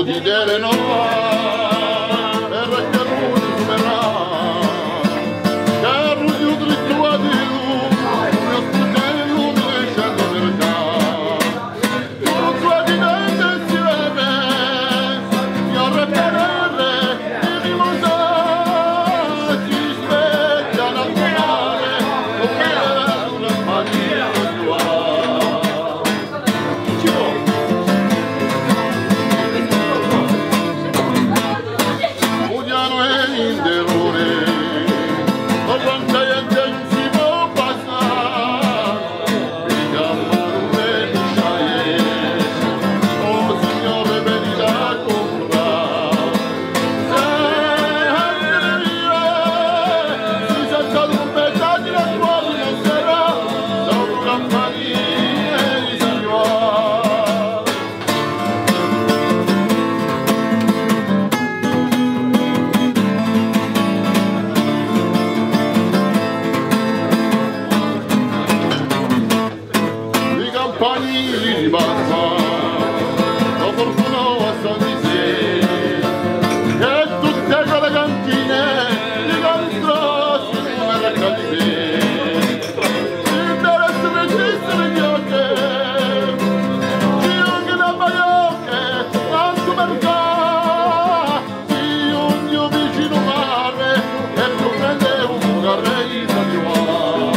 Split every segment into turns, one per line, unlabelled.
di delle di bassa, lo fortuno a San Dizier, e tutte quelle cantine di Ganstrossi come la Calibè, interesse registri di ocche, ci anche da baiocche, tanto mercà, si un dio vicino mare, e tu prende un carreino di uomo.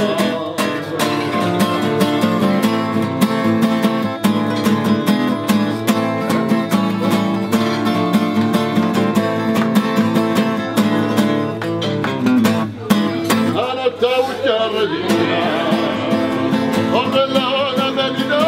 Con la